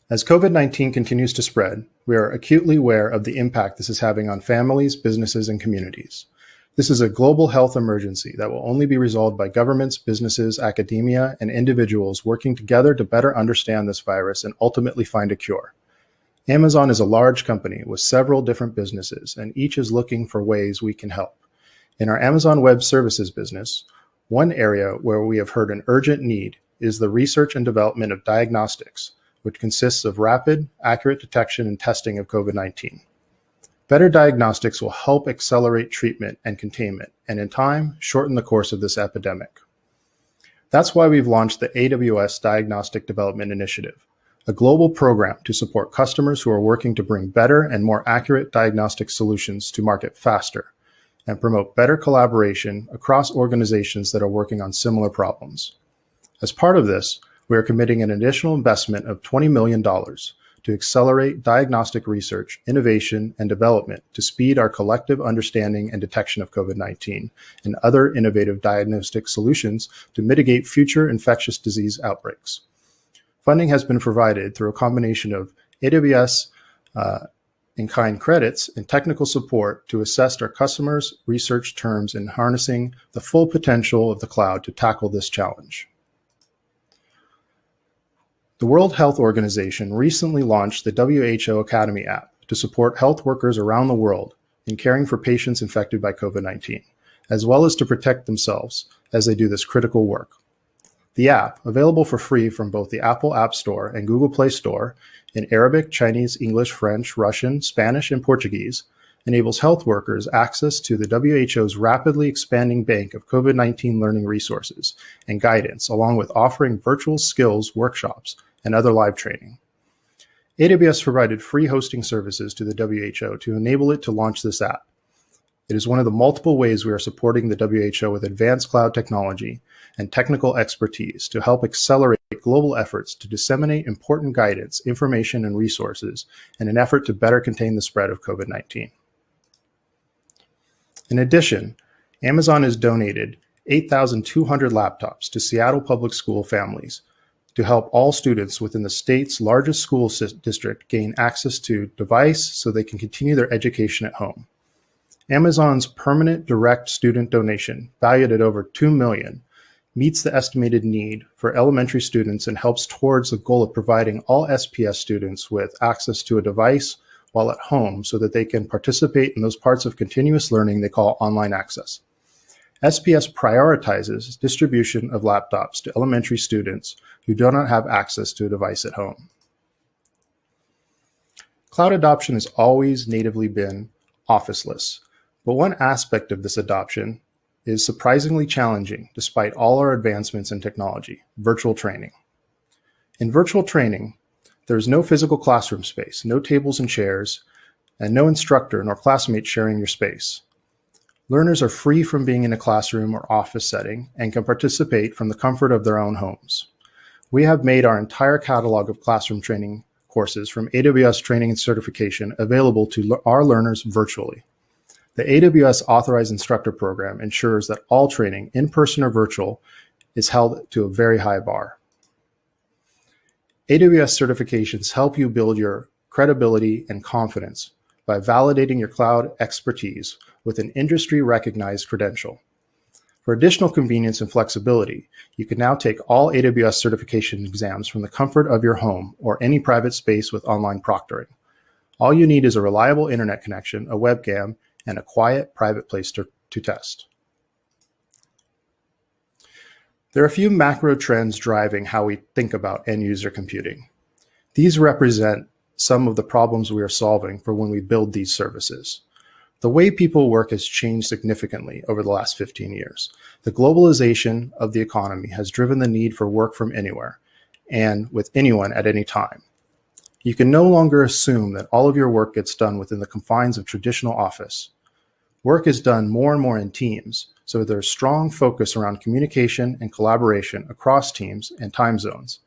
As COVID-19 continues to spread, we are acutely aware of the impact this is having on families, businesses, and communities. This is a global health emergency that will only be resolved by governments, businesses, academia, and individuals working together to better understand this virus and ultimately find a cure. Amazon is a large company with several different businesses, and each is looking for ways we can help. In our Amazon Web Services business, one area where we have heard an urgent need is the research and development of diagnostics, which consists of rapid, accurate detection and testing of COVID-19. Better diagnostics will help accelerate treatment and containment, and in time, shorten the course of this epidemic. That's why we've launched the AWS Diagnostic Development Initiative, a global program to support customers who are working to bring better and more accurate diagnostic solutions to market faster, and promote better collaboration across organizations that are working on similar problems. As part of this, we are committing an additional investment of $20 million to accelerate diagnostic research, innovation, and development to speed our collective understanding and detection of COVID-19 and other innovative diagnostic solutions to mitigate future infectious disease outbreaks. Funding has been provided through a combination of AWS in-kind credits and technical support to assess our customers' research terms in harnessing the full potential of the cloud to tackle this challenge. The World Health Organization recently launched the WHO Academy app to support health workers around the world in caring for patients infected by COVID-19, as well as to protect themselves as they do this critical work. The app, available for free from both the Apple App Store and Google Play Store in Arabic, Chinese, English, French, Russian, Spanish, and Portuguese, enables health workers access to the WHO's rapidly expanding bank of COVID-19 learning resources and guidance, along with offering virtual skills workshops and other live training. AWS provided free hosting services to the WHO to enable it to launch this app. It is one of the multiple ways we are supporting the WHO with advanced cloud technology and technical expertise to help accelerate global efforts to disseminate important guidance, information, and resources in an effort to better contain the spread of COVID-19. In addition, Amazon has donated 8,200 laptops to Seattle public school families to help all students within the state's largest school district gain access to device so they can continue their education at home. Amazon's permanent direct student donation, valued at over $2 million, meets the estimated need for elementary students and helps towards the goal of providing all SPS students with access to a device while at home so that they can participate in those parts of continuous learning they call online access. SPS prioritizes distribution of laptops to elementary students who do not have access to a device at home. Cloud adoption has always natively been officeless, but one aspect of this adoption is surprisingly challenging despite all our advancements in technology: virtual training. In virtual training, there is no physical classroom space, no tables and chairs, and no instructor nor classmates sharing your space. Learners are free from being in a classroom or office setting and can participate from the comfort of their own homes. We have made our entire catalog of classroom training courses from AWS Training and Certification available to our learners virtually. The AWS Authorized Instructor Program ensures that all training, in-person or virtual, is held to a very high bar. AWS certifications help you build your credibility and confidence by validating your cloud expertise with an industry-recognized credential. For additional convenience and flexibility, you can now take all AWS certification exams from the comfort of your home or any private space with online proctoring. All you need is a reliable internet connection, a webcam, and a quiet, private place to test. There are a few macro trends driving how we think about end-user computing. These represent some of the problems we are solving for when we build these services. The way people work has changed significantly over the last 15 years. The globalization of the economy has driven the need for work from anywhere and with anyone at any time. You can no longer assume that all of your work gets done within the confines of traditional office. Work is done more and more in teams, so there's strong focus around communication and collaboration across teams and time zones.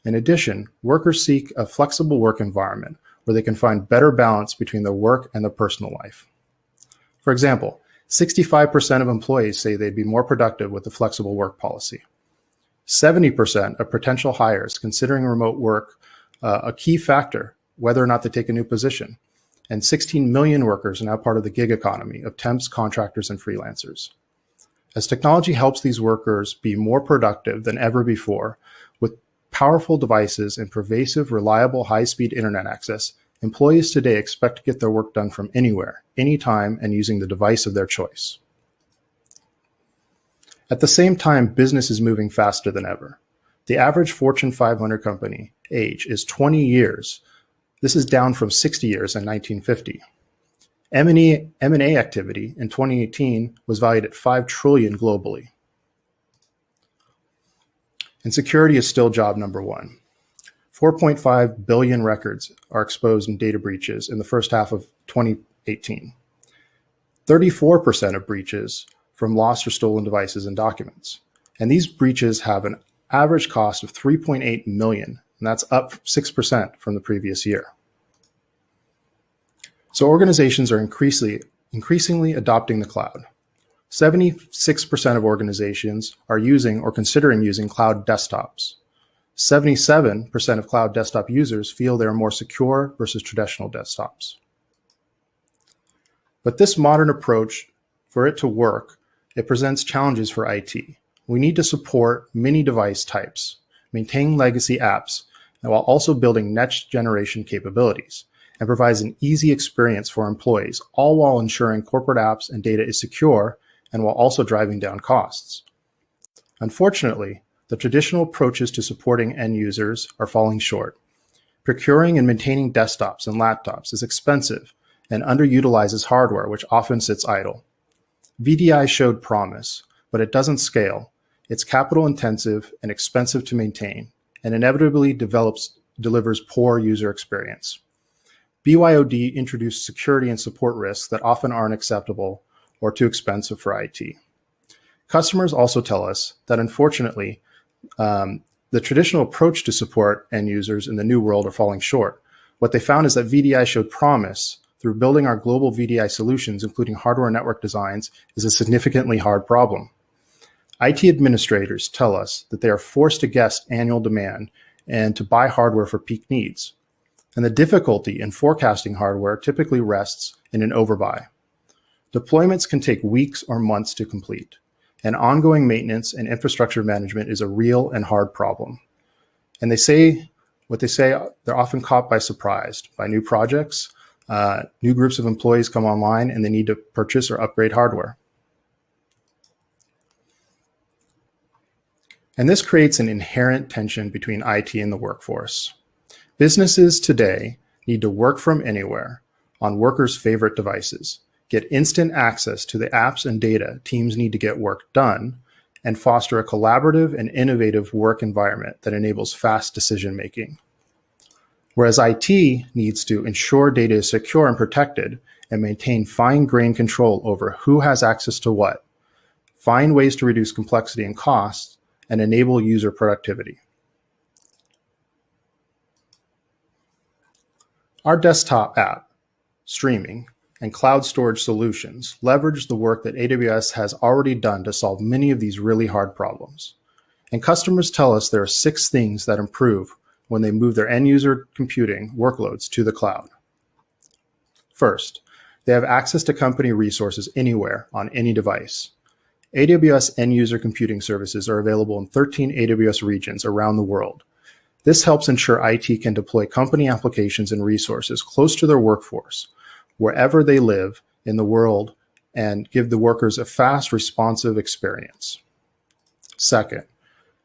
In addition, workers seek a flexible work environment where they can find better balance between their work and their personal life. For example, 65% of employees say they'd be more productive with a flexible work policy. 70% of potential hires considering remote work a key factor whether or not they take a new position. And 16 million workers are now part of the gig economy of temps, contractors, and freelancers. As technology helps these workers be more productive than ever before, with powerful devices and pervasive, reliable, high-speed internet access, employees today expect to get their work done from anywhere, anytime, and using the device of their choice. At the same time, business is moving faster than ever. The average Fortune 500 company age is 20 years. This is down from 60 years in 1950. M&A activity in 2018 was valued at $5 trillion globally. And security is still job number one. 4.5 billion records are exposed in data breaches in the first half of 2018. 34% of breaches from lost or stolen devices and documents. And these breaches have an average cost of $3.8 million, and that's up 6% from the previous year. So organizations are increasingly adopting the cloud. 76% of organizations are using or considering using cloud desktops. 77% of cloud desktop users feel they are more secure versus traditional desktops. But this modern approach, for it to work, it presents challenges for IT. We need to support many device types, maintain legacy apps, and while also building next generation capabilities, and provides an easy experience for employees, all while ensuring corporate apps and data is secure and while also driving down costs. Unfortunately, the traditional approaches to supporting end users are falling short. Procuring and maintaining desktops and laptops is expensive and underutilizes hardware, which often sits idle. VDI showed promise, but it doesn't scale. It's capital intensive and expensive to maintain, and inevitably delivers poor user experience. BYOD introduced security and support risks that often aren't acceptable or too expensive for IT. Customers also tell us that unfortunately, the traditional approach to support end users in the new world are falling short. What they found is that VDI showed promise through building our global VDI solutions, including hardware network designs, is a significantly hard problem. IT administrators tell us that they are forced to guess annual demand and to buy hardware for peak needs. And the difficulty in forecasting hardware typically rests in an overbuy. Deployments can take weeks or months to complete, and ongoing maintenance and infrastructure management is a real and hard problem. And they're often caught by surprise by new projects, new groups of employees come online, and they need to purchase or upgrade hardware. And this creates an inherent tension between IT and the workforce. Businesses today need to work from anywhere on workers' favorite devices, get instant access to the apps and data teams need to get work done, and foster a collaborative and innovative work environment that enables fast decision-making. Whereas IT needs to ensure data is secure and protected and maintain fine-grained control over who has access to what, find ways to reduce complexity and costs, and enable user productivity. Our desktop app, streaming, and cloud storage solutions leverage the work that AWS has already done to solve many of these really hard problems. And customers tell us there are 6 things that improve when they move their end user computing workloads to the cloud. First, they have access to company resources anywhere on any device. AWS end user computing services are available in 13 AWS regions around the world. This helps ensure IT can deploy company applications and resources close to their workforce, wherever they live in the world, and give the workers a fast, responsive experience. Second,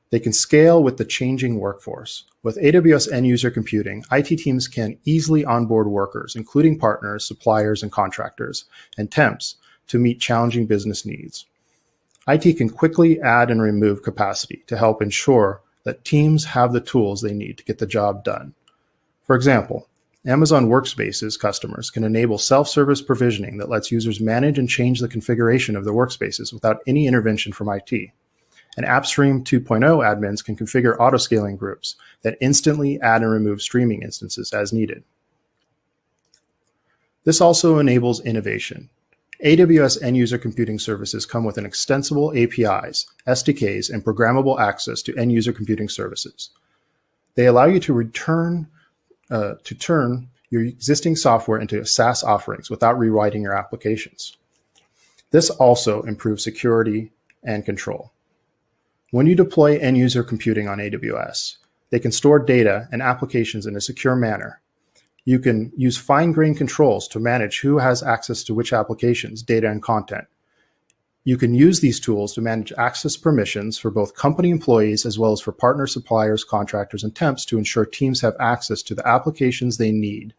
they can scale with the changing workforce. With AWS end user computing, IT teams can easily onboard workers, including partners, suppliers, and contractors, and temps to meet challenging business needs. IT can quickly add and remove capacity to help ensure that teams have the tools they need to get the job done. For example, Amazon Workspaces customers can enable self-service provisioning that lets users manage and change the configuration of their workspaces without any intervention from IT. And AppStream 2.0 admins can configure auto-scaling groups that instantly add and remove streaming instances as needed. This also enables innovation. AWS end-user computing services come with an extensible APIs, SDKs, and programmable access to end-user computing services. They allow you to return to turn your existing software into SaaS offerings without rewriting your applications. This also improves security and control. When you deploy end-user computing on AWS, they can store data and applications in a secure manner. You can use fine-grained controls to manage who has access to which applications, data, and content. You can use these tools to manage access permissions for both company employees as well as for partner suppliers, contractors, and temps to ensure teams have access to the applications they need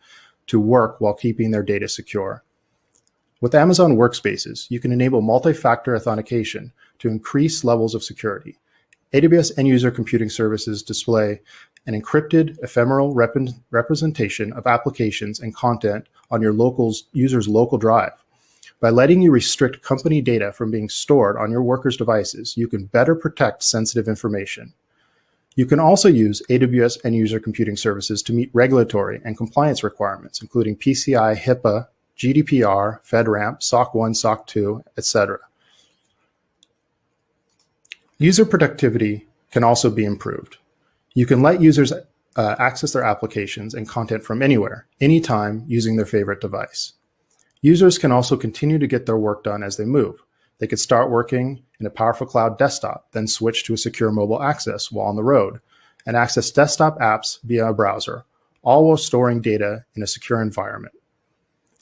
to work while keeping their data secure. With Amazon Workspaces, you can enable multi-factor authentication to increase levels of security. AWS end-user computing services display an encrypted, ephemeral representation of applications and content on your user's local drive. By letting you restrict company data from being stored on your workers' devices, you can better protect sensitive information. You can also use AWS end-user computing services to meet regulatory and compliance requirements, including PCI, HIPAA, GDPR, FedRAMP, SOC 1, SOC 2, etc. User productivity can also be improved. You can let users access their applications and content from anywhere, anytime, using their favorite device. Users can also continue to get their work done as they move. They could start working in a powerful cloud desktop, then switch to a secure mobile access while on the road, and access desktop apps via a browser, all while storing data in a secure environment.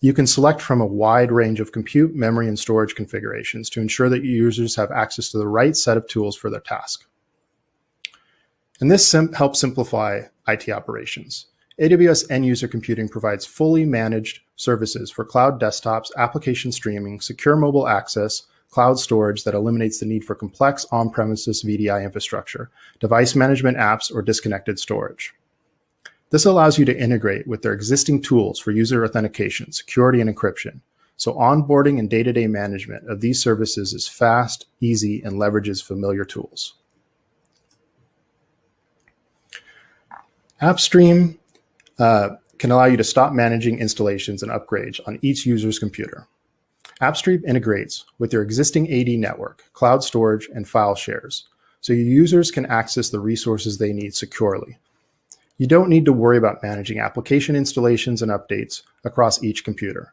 You can select from a wide range of compute, memory, and storage configurations to ensure that users have access to the right set of tools for their task. And this helps simplify IT operations. AWS end-user computing provides fully managed services for cloud desktops, application streaming, secure mobile access, cloud storage that eliminates the need for complex on-premises VDI infrastructure, device management apps, or disconnected storage. This allows you to integrate with their existing tools for user authentication, security, and encryption. So onboarding and day-to-day management of these services is fast, easy, and leverages familiar tools. AppStream can allow you to stop managing installations and upgrades on each user's computer. AppStream integrates with your existing AD network, cloud storage, and file shares, so your users can access the resources they need securely. You don't need to worry about managing application installations and updates across each computer.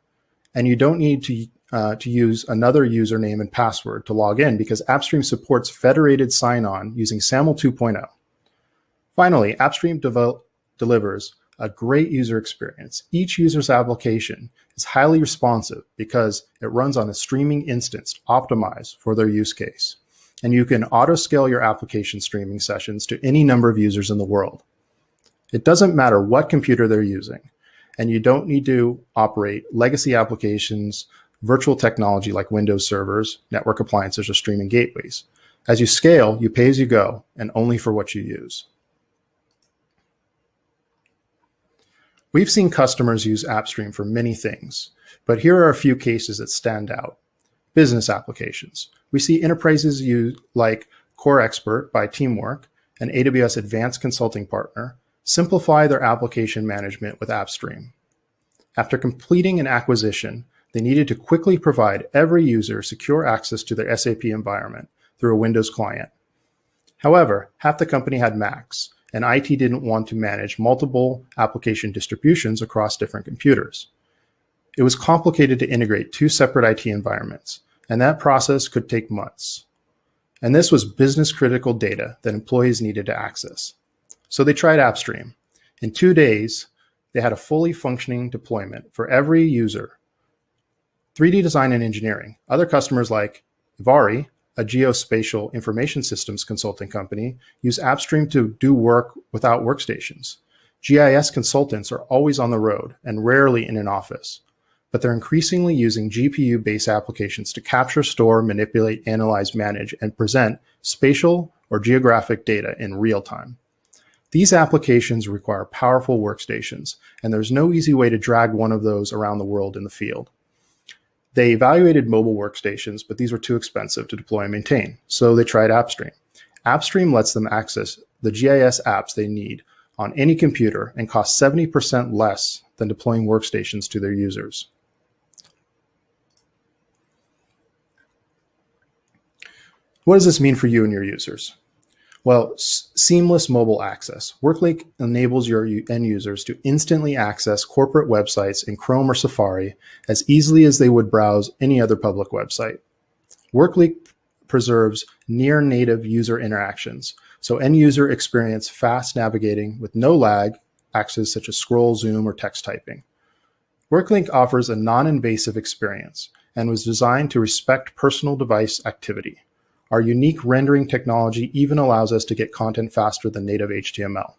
And you don't need to use another username and password to log in because AppStream supports federated sign-on using SAML 2.0. Finally, AppStream delivers a great user experience. Each user's application is highly responsive because it runs on a streaming instance optimized for their use case. And you can auto-scale your application streaming sessions to any number of users in the world. It doesn't matter what computer they're using, and you don't need to operate legacy applications, virtual technology like Windows servers, network appliances, or streaming gateways. As you scale, you pay as you go, and only for what you use. We've seen customers use AppStream for many things, but here are a few cases that stand out. Business applications. We see enterprises use like Core Expert by Teamwork, an AWS advanced consulting partner, simplify their application management with AppStream. After completing an acquisition, they needed to quickly provide every user secure access to their SAP environment through a Windows client. However, half the company had Macs, and IT didn't want to manage multiple application distributions across different computers. It was complicated to integrate two separate IT environments, and that process could take months. And this was business-critical data that employees needed to access. So they tried AppStream. In 2 days, they had a fully functioning deployment for every user. 3D design and engineering. Other customers like Ivari, a geospatial information systems consulting company, use AppStream to do work without workstations. GIS consultants are always on the road and rarely in an office, but they're increasingly using GPU-based applications to capture, store, manipulate, analyze, manage, and present spatial or geographic data in real time. These applications require powerful workstations, and there's no easy way to drag one of those around the world in the field. They evaluated mobile workstations, but these were too expensive to deploy and maintain, so they tried AppStream. AppStream lets them access the GIS apps they need on any computer and costs 70% less than deploying workstations to their users. What does this mean for you and your users? Well, seamless mobile access. WorkLink enables your end users to instantly access corporate websites in Chrome or Safari as easily as they would browse any other public website. WorkLink preserves near-native user interactions, so end user experience fast navigating with no lag, access such as scroll, zoom, or text typing. WorkLink offers a non-invasive experience and was designed to respect personal device activity. Our unique rendering technology even allows us to get content faster than native HTML.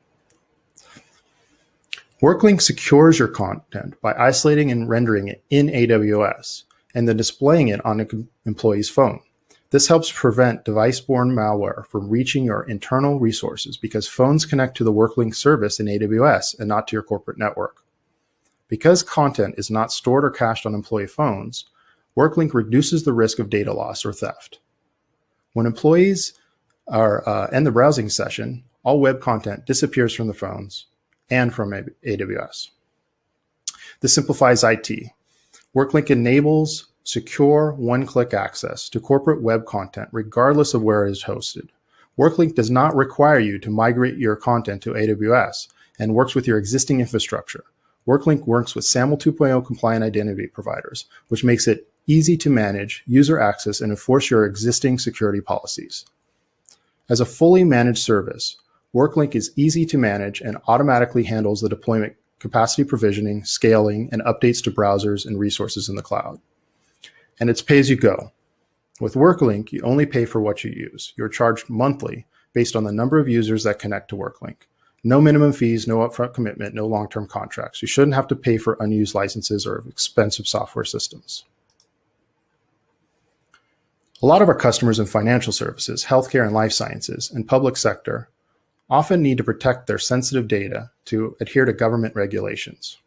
WorkLink secures your content by isolating and rendering it in AWS and then displaying it on an employee's phone. This helps prevent device-borne malware from reaching your internal resources because phones connect to the WorkLink service in AWS and not to your corporate network. Because content is not stored or cached on employee phones, WorkLink reduces the risk of data loss or theft. When employees end the browsing session, all web content disappears from the phones and from AWS. This simplifies IT. WorkLink enables secure one-click access to corporate web content regardless of where it is hosted. WorkLink does not require you to migrate your content to AWS and works with your existing infrastructure. WorkLink works with SAML 2.0 compliant identity providers, which makes it easy to manage user access and enforce your existing security policies. As a fully managed service, WorkLink is easy to manage and automatically handles the deployment, capacity provisioning, scaling, and updates to browsers and resources in the cloud. And it's pay as you go. With WorkLink, you only pay for what you use. You're charged monthly based on the number of users that connect to WorkLink. No minimum fees, no upfront commitment, no long-term contracts. You shouldn't have to pay for unused licenses or expensive software systems. A lot of our customers in financial services, healthcare and life sciences, and public sector often need to protect their sensitive data to adhere to government regulations.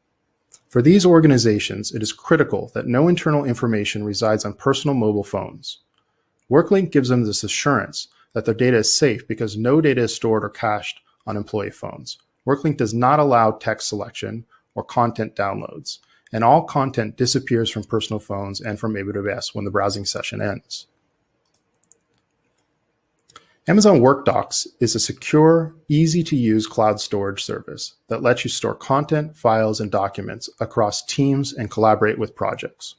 For these organizations, it is critical that no internal information resides on personal mobile phones. WorkLink gives them this assurance that their data is safe because no data is stored or cached on employee phones. WorkLink does not allow text selection or content downloads, and all content disappears from personal phones and from AWS when the browsing session ends. Amazon WorkDocs is a secure, easy-to-use cloud storage service that lets you store content, files, and documents across teams and collaborate with projects.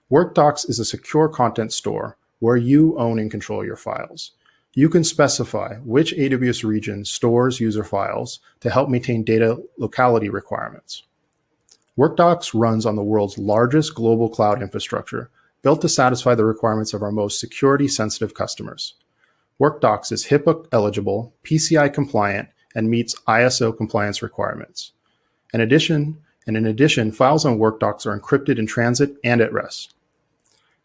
WorkDocs is a secure content store where you own and control your files. You can specify which AWS region stores user files to help maintain data locality requirements. WorkDocs runs on the world's largest global cloud infrastructure, built to satisfy the requirements of our most security-sensitive customers. WorkDocs is HIPAA eligible, PCI compliant, and meets ISO compliance requirements. In addition, files on WorkDocs are encrypted in transit and at rest.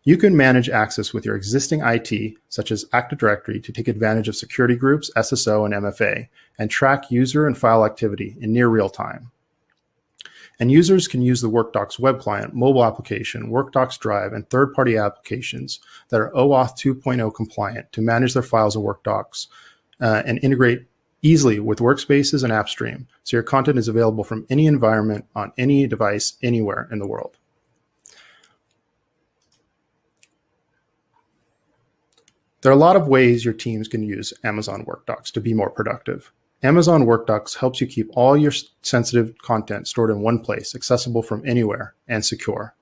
You can manage access with your existing IT, such as Active Directory, to take advantage of security groups, SSO, and MFA, and track user and file activity in near real time. And users can use the WorkDocs web client, mobile application, WorkDocs Drive, and third-party applications that are OAuth 2.0 compliant to manage their files in WorkDocs and integrate easily with workspaces and AppStream, so your content is available from any environment on any device anywhere in the world. There are a lot of ways your teams can use Amazon WorkDocs to be more productive. Amazon WorkDocs helps you keep all your sensitive content stored in one place, accessible from anywhere, and secure.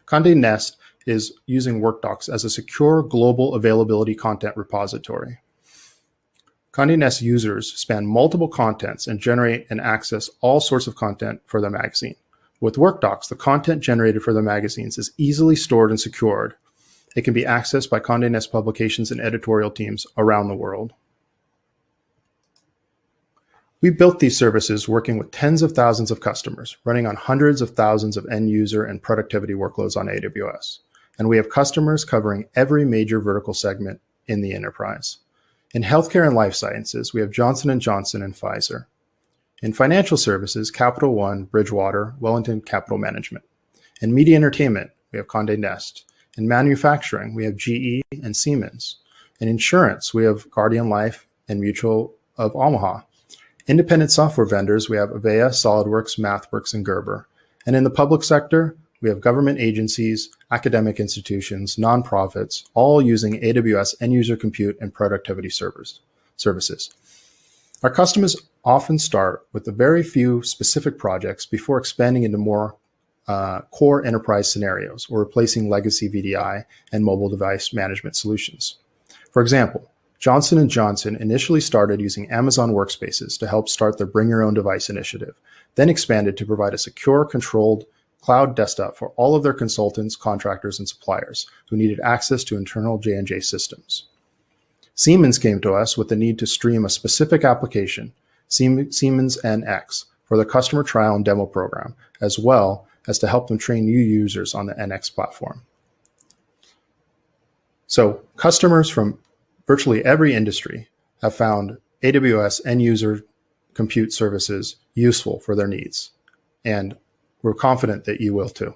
Condé Nast is using WorkDocs as a secure global availability content repository. Condé Nast users span multiple contents and generate and access all sorts of content for the magazine. With WorkDocs, the content generated for the magazines is easily stored and secured. It can be accessed by Condé Nast publications and editorial teams around the world. We built these services working with tens of thousands of customers, running on hundreds of thousands of end user and productivity workloads on AWS. And we have customers covering every major vertical segment in the enterprise. In healthcare and life sciences, we have Johnson & Johnson and Pfizer. In financial services, Capital One, Bridgewater, Wellington Capital Management. In media entertainment, we have Condé Nast. In manufacturing, we have GE and Siemens. In insurance, we have Guardian Life and Mutual of Omaha. Independent software vendors, we have Avaya, SolidWorks, MathWorks, and Gerber. And in the public sector, we have government agencies, academic institutions, nonprofits, all using AWS end-user compute and productivity servers. services. Our customers often start with a very few specific projects before expanding into more core enterprise scenarios or replacing legacy VDI and mobile device management solutions. For example, Johnson & Johnson initially started using Amazon Workspaces to help start their Bring Your Own Device initiative, then expanded to provide a secure, controlled cloud desktop for all of their consultants, contractors, and suppliers who needed access to internal J&J systems. Siemens came to us with the need to stream a specific application, Siemens NX, for the customer trial and demo program, as well as to help them train new users on the NX platform. So customers from virtually every industry have found AWS end-user compute services useful for their needs, and we're confident that you will too.